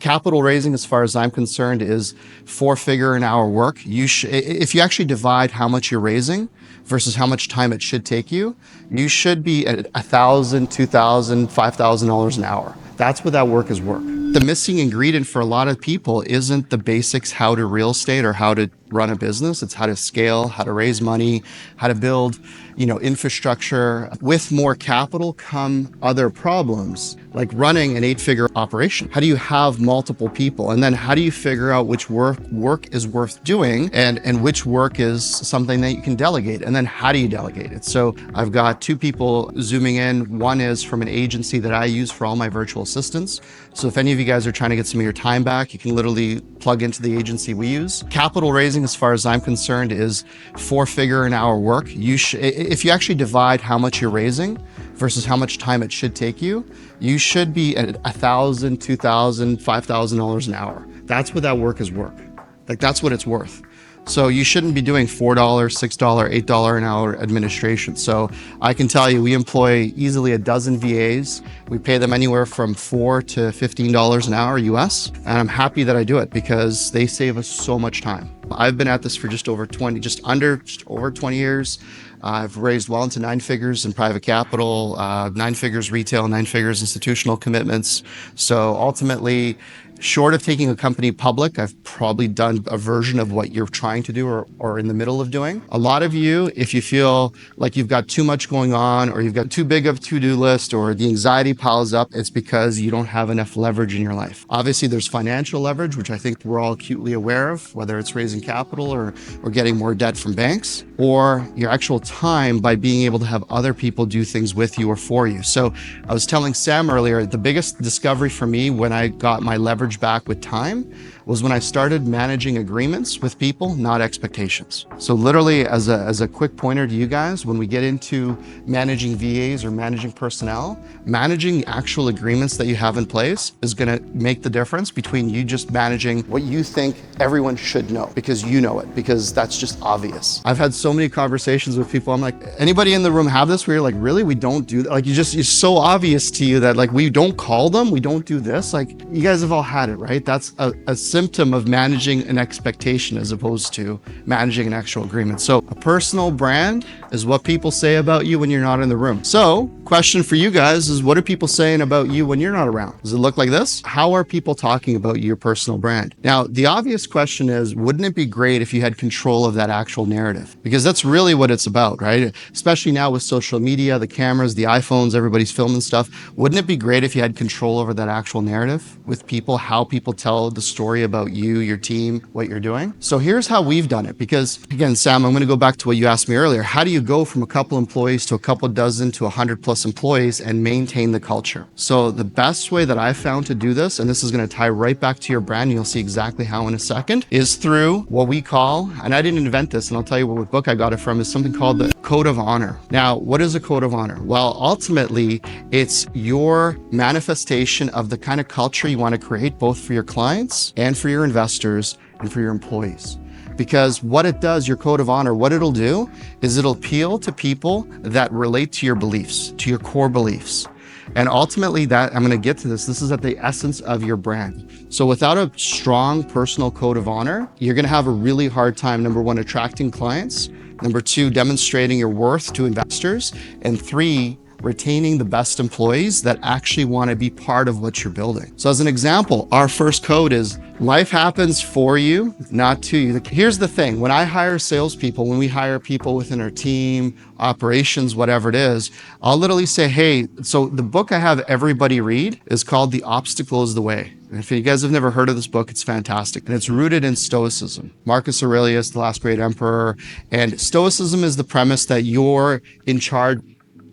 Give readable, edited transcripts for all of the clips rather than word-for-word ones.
Capital raising, as far as I'm concerned, is four-figure an hour work. If you actually divide how much you're raising versus how much time it should take you, you should be at $1,000, $2,000, $5,000 an hour. That's what that work is worth. The missing ingredient for a lot of people isn't the basics how to real estate or how to run a business. It's how to scale, how to raise money, how to build, infrastructure. With more capital come other problems, like running an 8-figure operation. How do you have multiple people? And then how do you figure out which work is worth doing and which work is something that you can delegate? And then how do you delegate it? So I've got two people zooming in. One is from an agency that I use for all my virtual assistants. So if any of you guys are trying to get some of your time back, you can literally plug into the agency we use. Capital raising, as far as I'm concerned, is four-figure an hour work. If you actually divide how much you're raising versus how much time it should take you, you should be at $1,000, $2,000, $5,000 an hour. That's what that work is worth. Like, that's what it's worth. So you shouldn't be doing $4, $6, $8 an hour administration. So I can tell you, we employ easily a dozen VAs. We pay them anywhere from $4 to $15 an hour US. And I'm happy that I do it because they save us so much time. I've been at this for just over 20 years. I've raised well into 9 figures in private capital, 9 figures retail, 9 figures institutional commitments. So ultimately, short of taking a company public, I've probably done a version of what you're trying to do or in the middle of doing. A lot of you, if you feel like you've got too much going on or you've got too big of a to-do list or the anxiety piles up, it's because you don't have enough leverage in your life. Obviously, there's financial leverage, which I think we're all acutely aware of, whether it's raising capital or getting more debt from banks, or your actual time by being able to have other people do things with you or for you. So I was telling Sam earlier, the biggest discovery for me when I got my leverage back with time was when I started managing agreements with people, not expectations. So literally, as a quick pointer to you guys, when we get into managing VAs or managing personnel, managing actual agreements that you have in place is gonna make the difference between you just managing what you think everyone should know because you know it, because that's just obvious. I've had so many conversations with people, I'm like, anybody in the room have this where you're like, really, we don't do that? Like, it's so obvious to you that like, we don't call them, we don't do this. Like, you guys have all had it, right? That's a symptom of managing an expectation as opposed to managing an actual agreement. So a personal brand is what people say about you when you're not in the room. So question for you guys is, what are people saying about you when you're not around? Does it look like this? How are people talking about your personal brand? Now, the obvious question is, wouldn't it be great if you had control of that actual narrative? Because that's really what it's about, right? Especially now with social media, the cameras, the iPhones, everybody's filming stuff. Wouldn't it be great if you had control over that actual narrative with people, how people tell the story about you, your team, what you're doing? So here's how we've done it. Because again, Sam, I'm going to go back to what you asked me earlier. How do you go from a couple employees to a couple dozen to 100+ employees and maintain the culture? So the best way that I've found to do this, and this is going to tie right back to your brand, and you'll see exactly how in a second, is through what we call, and I didn't invent this, and I'll tell you what book I got it from, is something called the Code of Honor. Now, what is a Code of Honor? Well, ultimately, it's your manifestation of the kind of culture you want to create, both for your clients and for your investors and for your employees. Because what it does, your code of honor, what it'll do is it'll appeal to people that relate to your beliefs, to your core beliefs. And ultimately that, I'm going to get to this is at the essence of your brand. So without a strong personal code of honor, you're going to have a really hard time, number one, attracting clients, number two, demonstrating your worth to investors, and three, retaining the best employees that actually want to be part of what you're building. So as an example, our first code is life happens for you, not to you. Here's the thing, when I hire salespeople, when we hire people within our team, operations, whatever it is, I'll literally say, hey, so the book I have everybody read is called The Obstacle is the Way. And if you guys have never heard of this book, it's fantastic. And it's rooted in Stoicism. Marcus Aurelius, the last great emperor. And Stoicism is the premise that you're in charge.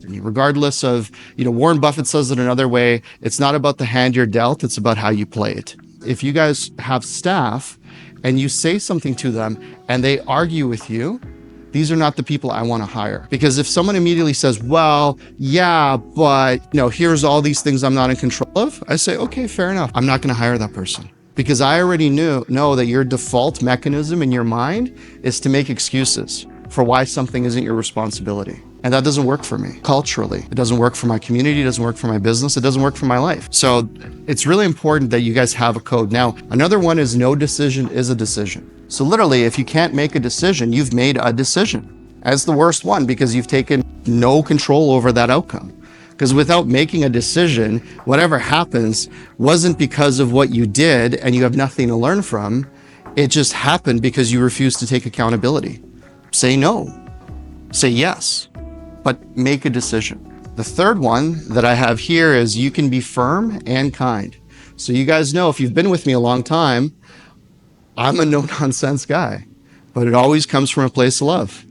Regardless of, Warren Buffett says it another way, it's not about the hand you're dealt, it's about how you play it. If you guys have staff and you say something to them and they argue with you, these are not the people I want to hire. Because if someone immediately says, well, yeah, but here's all these things I'm not in control of, I say, okay, fair enough. I'm not going to hire that person. Because I already know that your default mechanism in your mind is to make excuses for why something isn't your responsibility. And that doesn't work for me culturally. It doesn't work for my community. It doesn't work for my business. It doesn't work for my life. So it's really important that you guys have a code. Now, another one is no decision is a decision. So literally, if you can't make a decision, you've made a decision. That's the worst one because you've taken no control over that outcome. Because without making a decision, whatever happens wasn't because of what you did and you have nothing to learn from. It just happened because you refused to take accountability. Say no, say yes, but make a decision. The third one that I have here is you can be firm and kind. So you guys know, if you've been with me a long time, I'm a no-nonsense guy, but it always comes from a place of love.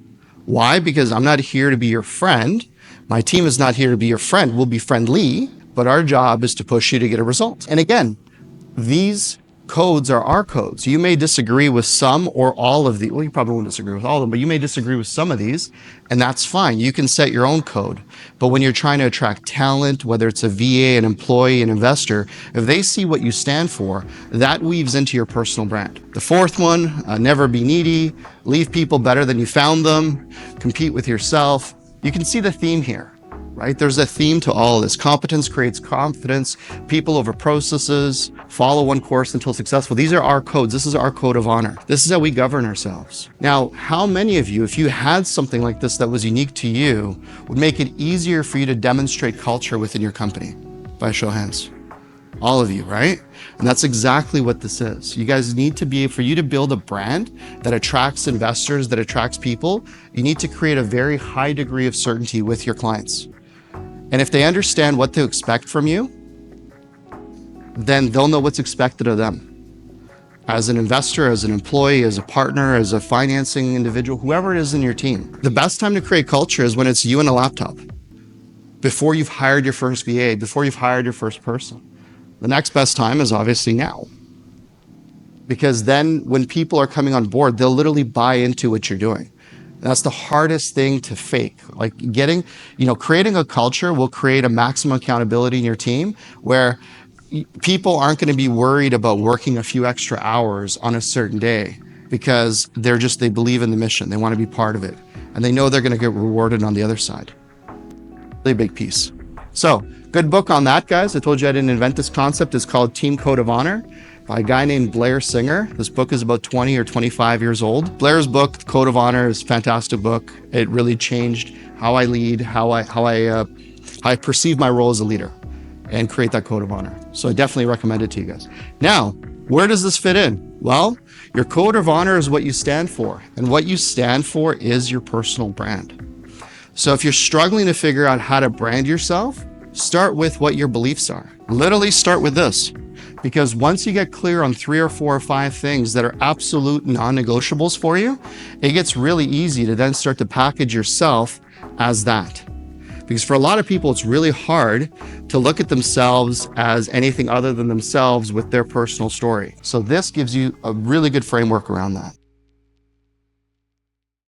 Why? Because I'm not here to be your friend. My team is not here to be your friend. We'll be friendly, but our job is to push you to get a result. And again, these codes are our codes. You may disagree with some or all of these. Well, you probably won't disagree with all of them, but you may disagree with some of these, and that's fine. You can set your own code. But when you're trying to attract talent, whether it's a VA, an employee, an investor, if they see what you stand for, that weaves into your personal brand. The fourth one, never be needy, leave people better than you found them, compete with yourself. You can see the theme here. Right? There's a theme to all of this. Competence creates confidence, people over processes, follow one course until successful. These are our codes. This is our code of honor. This is how we govern ourselves. Now, how many of you, if you had something like this that was unique to you, would make it easier for you to demonstrate culture within your company? By a show of hands. All of you, right? And that's exactly what this is. You guys need to be, for you to build a brand that attracts investors, that attracts people, you need to create a very high degree of certainty with your clients. And if they understand what to expect from you, then they'll know what's expected of them. As an investor, as an employee, as a partner, as a financing individual, whoever it is in your team. The best time to create culture is when it's you and a laptop. Before you've hired your first VA, before you've hired your first person. The next best time is obviously now. Because then when people are coming on board, they'll literally buy into what you're doing. That's the hardest thing to fake. Like creating a culture will create a maximum accountability in your team where people aren't going to be worried about working a few extra hours on a certain day because they believe in the mission. They want to be part of it. And they know they're going to get rewarded on the other side. Really big piece. So good book on that, guys. I told you I didn't invent this concept. It's called Team Code of Honor, by a guy named Blair Singer. This book is about 20 or 25 years old. Blair's book, Code of Honor, is a fantastic book. It really changed how I lead, how I perceive my role as a leader and create that code of honor. So I definitely recommend it to you guys. Now, where does this fit in? Well, your code of honor is what you stand for, and what you stand for is your personal brand. So if you're struggling to figure out how to brand yourself, start with what your beliefs are. Literally start with this. Because once you get clear on 3 or 4 or 5 things that are absolute non-negotiables for you, it gets really easy to then start to package yourself as that. Because for a lot of people, it's really hard to look at themselves as anything other than themselves with their personal story. So this gives you a really good framework around that.